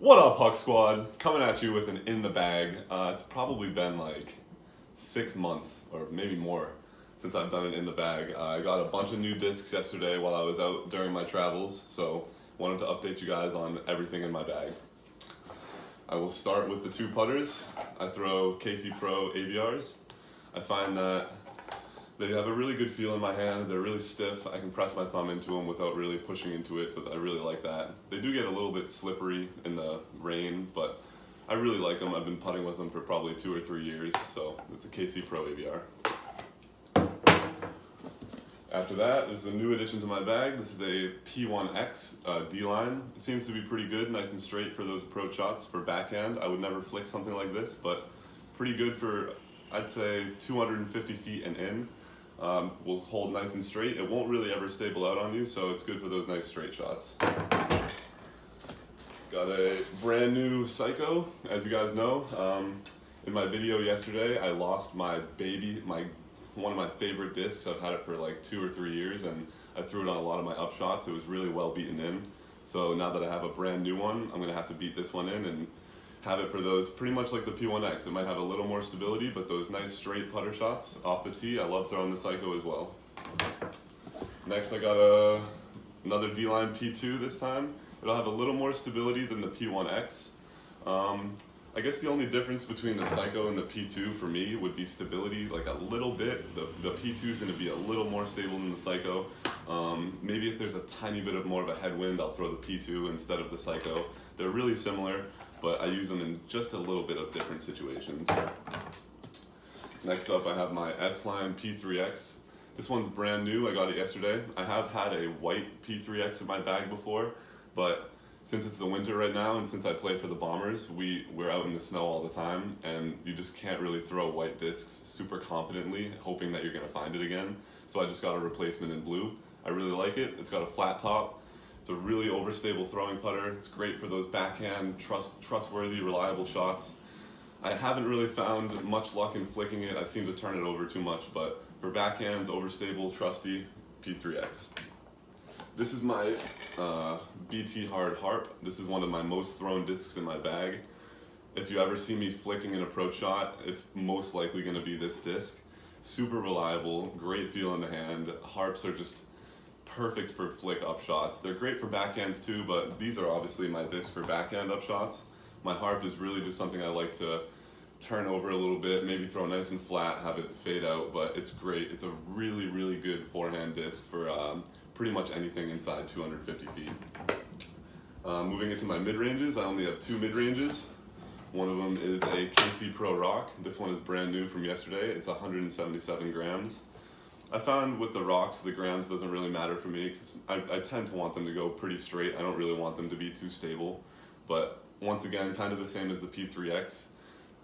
What up, Huck Squad? Coming at you with an in the bag. It's probably been like 6 months or maybe more since I've done an in the bag. I got a bunch of new discs yesterday while I was out during my travels, so wanted to update you guys on everything in my bag. I will start with the two putters. I throw Pro Aviars. I find that they have a really good feel in my hand. They're really stiff. I can press my thumb into them without really pushing into it, so I really like that. They do get a little bit slippery in the rain, but I really like them. I've been putting with them for probably 2 or 3 years, so it's a Pro Aviar. After that is a new addition to my bag. This is a P1X D-line. It seems to be pretty good, nice and straight for those approach shots. For backhand, I would never flick something like this, but pretty good for, I'd say, 250 feet and in. Will hold nice and straight. It won't really ever stable out on you, so it's good for those nice straight shots. Got a brand new Psycho, as you guys know. In my video yesterday, I lost my one of my favorite discs. I've had it for like 2 or 3 years, and I threw it on a lot of my up shots. It was really well beaten in. So now that I have a brand new one, I'm gonna have to beat this one in and have it for those, pretty much like the P1X. It might have a little more stability, but those nice straight putter shots off the tee, I love throwing the Psycho as well. Next I got another D-line P2 this time. It'll have a little more stability than the P1X. I guess the only difference between the Psycho and the P2 for me would be stability, like a little bit. The P2 is going to be a little more stable than the Psycho. Maybe if there's a tiny bit more of a headwind, I'll throw the P2 instead of the Psycho. They're really similar, but I use them in just a little bit of different situations. Next up, I have my S-Line P3X. This one's brand new. I got it yesterday. I have had a white P3X in my bag before, but since it's the winter right now and since I play for the Bombers, we're out in the snow all the time, and you just can't really throw white discs super confidently, hoping that you're gonna find it again. So I just got a replacement in blue. I really like it. It's got a flat top. It's a really overstable throwing putter. It's great for those backhand, trustworthy, reliable shots. I haven't really found much luck in flicking it. I seem to turn it over too much, but for backhands, overstable, trusty, P3X. This is my BT Hard Harp. This is one of my most thrown discs in my bag. If you ever see me flicking an approach shot, it's most likely gonna be this disc. Super reliable, great feel in the hand. Harps are just perfect for flick up shots. They're great for backhands too, but these are obviously my discs for backhand up shots. My harp is really just something I like to turn over a little bit, maybe throw nice and flat, have it fade out, but it's great. It's a really, really good forehand disc for pretty much anything inside 250 feet. Moving into my mid-ranges, I only have 2 mid-ranges. One of them is a Pro Roc. This one is brand new from yesterday. It's 177 grams. I found with the rocks, the grams doesn't really matter for me because I tend to want them to go pretty straight. I don't really want them to be too stable. But once again, kind of the same as the P3X.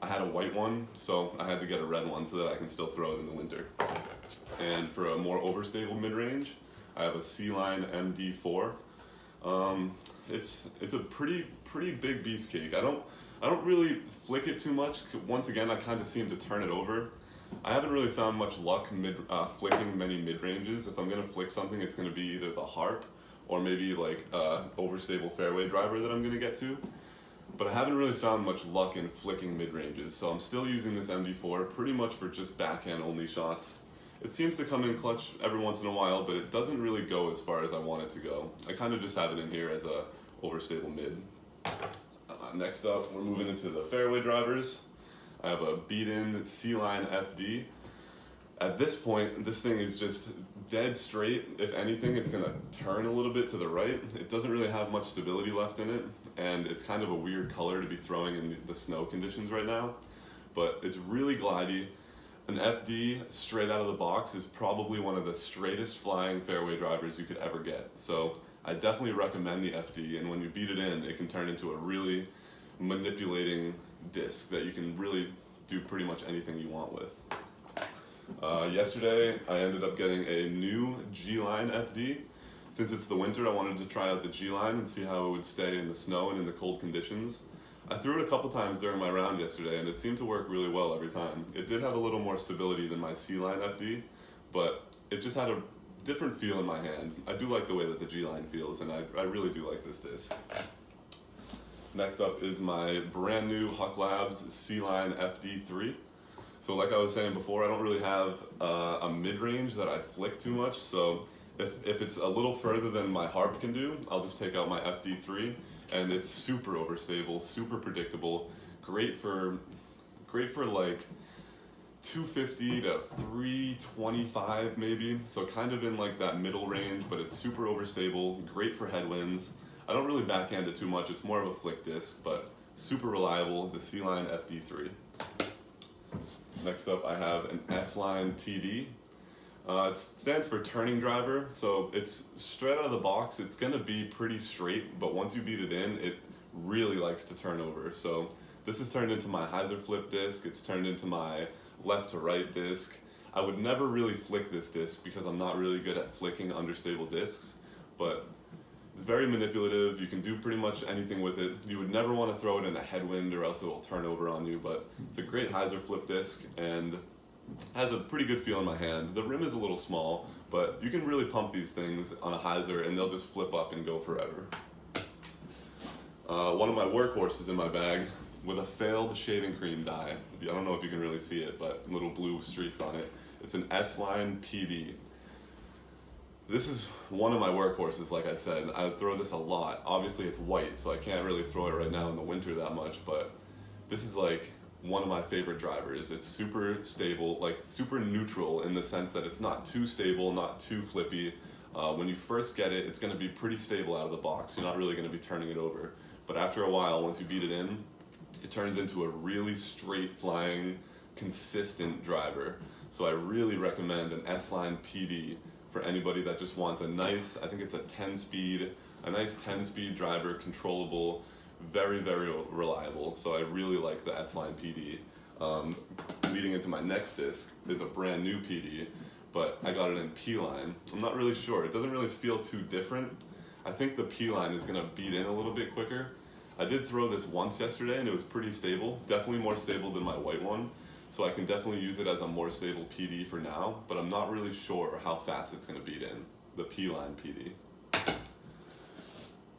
I had a white one, so I had to get a red one so that I can still throw it in the winter. And for a more overstable mid-range, I have a C-Line MD4. It's a pretty big beefcake. I don't really flick it too much. Once again, I kind of seem to turn it over. I haven't really found much luck flicking many mid-ranges. If I'm gonna flick something, it's gonna be either the Harp or maybe like overstable fairway driver that I'm gonna get to. But I haven't really found much luck in flicking mid-ranges, so I'm still using this MD4 pretty much for just backhand only shots. It seems to come in clutch every once in a while, but it doesn't really go as far as I want it to go. I kind of just have it in here as a overstable mid. Next up, we're moving into the fairway drivers. I have a beat-in C-Line FD. At this point, this thing is just dead straight. If anything, it's gonna turn a little bit to the right. It doesn't really have much stability left in it, and it's kind of a weird color to be throwing in the snow conditions right now, but it's really glidey. An FD straight out of the box is probably one of the straightest flying fairway drivers you could ever get. So I definitely recommend the FD, and when you beat it in, it can turn into a really manipulating disc that you can really do pretty much anything you want with. Yesterday, I ended up getting a new G-Line FD. Since it's the winter, I wanted to try out the G-Line and see how it would stay in the snow and in the cold conditions. I threw it a couple times during my round yesterday, and it seemed to work really well every time. It did have a little more stability than my C-Line FD, but it just had a different feel in my hand. I do like the way that the G-Line feels, and I really do like this disc. Next up is my brand new Huck Labs C-Line FD3. So like I was saying before, I don't really have a mid-range that I flick too much, so if it's a little further than my harp can do, I'll just take out my FD3, and it's super overstable, super predictable, great for like 250 to 325 maybe, so kind of in like that middle range, but it's super overstable, great for headwinds. I don't really backhand it too much, it's more of a flick disc, but super reliable, the C-Line FD3. Next up I have an S-Line TD. It stands for turning driver, so it's straight out of the box, it's gonna be pretty straight, but once you beat it in, it really likes to turn over. So this is turned into my hyzer flip disc, it's turned into my left to right disc. I would never really flick this disc because I'm not really good at flicking understable discs, but it's very manipulative, you can do pretty much anything with it. You would never want to throw it in a headwind or else it will turn over on you, but it's a great hyzer flip disc and has a pretty good feel in my hand. The rim is a little small, but you can really pump these things on a hyzer and they'll just flip up and go forever. One of my workhorses in my bag with a failed shaving cream dye. I don't know if you can really see it, but little blue streaks on it. It's an S-Line PD. This is one of my workhorses, like I said. I throw this a lot. Obviously it's white, so I can't really throw it right now in the winter that much, but this is like one of my favorite drivers. It's super stable, like super neutral in the sense that it's not too stable, not too flippy. When you first get it, it's gonna be pretty stable out of the box. You're not really gonna be turning it over. But after a while, once you beat it in, it turns into a really straight flying, consistent driver. So I really recommend an S-Line PD for anybody that just wants a nice, I think it's a 10-speed, a nice 10-speed driver, controllable, very, very reliable. So I really like the S-Line PD. Leading into my next disc is a brand new PD, but I got it in P-Line. I'm not really sure, it doesn't really feel too different. I think the P-Line is gonna beat in a little bit quicker. I did throw this once yesterday and it was pretty stable, definitely more stable than my white one. So I can definitely use it as a more stable PD for now, but I'm not really sure how fast it's gonna beat in, the P-Line PD.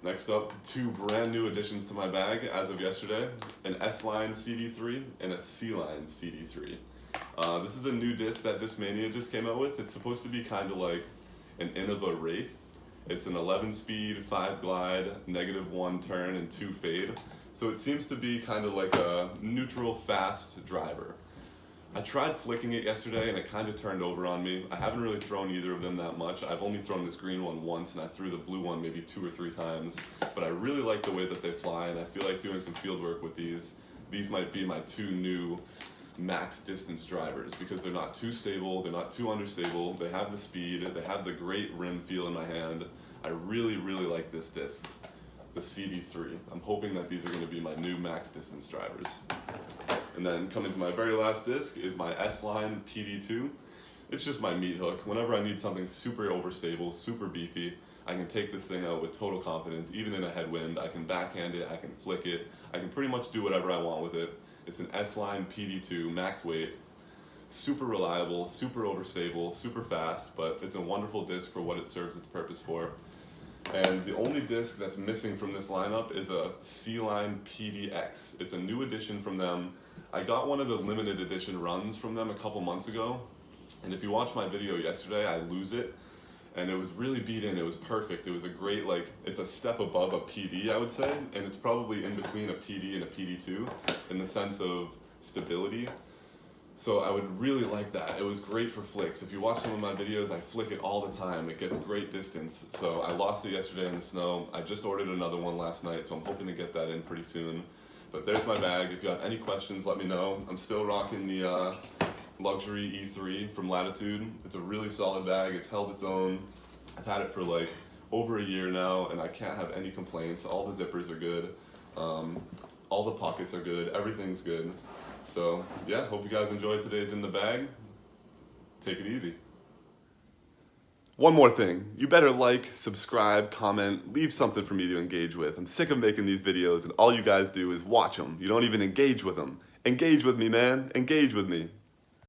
Next up, two brand new additions to my bag as of yesterday, an S-Line CD3 and a C-Line CD3. This is a new disc that Discmania just came out with. It's supposed to be kind of like an Innova Wraith. It's an 11-speed, 5 glide, -1 turn, and 2 fade. So it seems to be kind of like a neutral, fast driver. I tried flicking it yesterday and it kind of turned over on me. I haven't really thrown either of them that much. I've only thrown this green one once and I threw the blue one maybe 2 or 3 times. But I really like the way that they fly and I feel like doing some field work with these. These might be my 2 new max distance drivers because they're not too stable, they're not too understable, they have the speed, they have the great rim feel in my hand. I really, really like this disc, the CD3. I'm hoping that these are going to be my new max distance drivers. And then coming to my very last disc is my S-Line PD2. It's just my meat hook. Whenever I need something super overstable, super beefy, I can take this thing out with total confidence, even in a headwind. I can backhand it, I can flick it, I can pretty much do whatever I want with it. It's an S-Line PD2, max weight, super reliable, super overstable, super fast, but it's a wonderful disc for what it serves its purpose for. And the only disc that's missing from this lineup is a C-Line PDX. It's a new addition from them. I got one of the limited edition runs from them a couple months ago, and if you watch my video yesterday, I lose it, and it was really beat in, it was perfect. It was a great, like, it's a step above a PD, I would say, and it's probably in between a PD and a PD2 in the sense of stability. So I would really like that. It was great for flicks. If you watch some of my videos, I flick it all the time. It gets great distance. So I lost it yesterday in the snow. I just ordered another one last night, so I'm hoping to get that in pretty soon. But there's my bag. If you have any questions, let me know. I'm still rocking the Luxury E3 from Latitude. It's a really solid bag. It's held its own. I've had it for like over a year now, and I can't have any complaints. All the zippers are good. All the pockets are good. Everything's good. So yeah, hope you guys enjoyed today's In the Bag. Take it easy. One more thing, you better like, subscribe, comment, leave something for me to engage with. I'm sick of making these videos and all you guys do is watch them. You don't even engage with them. Engage with me, man. Engage with me.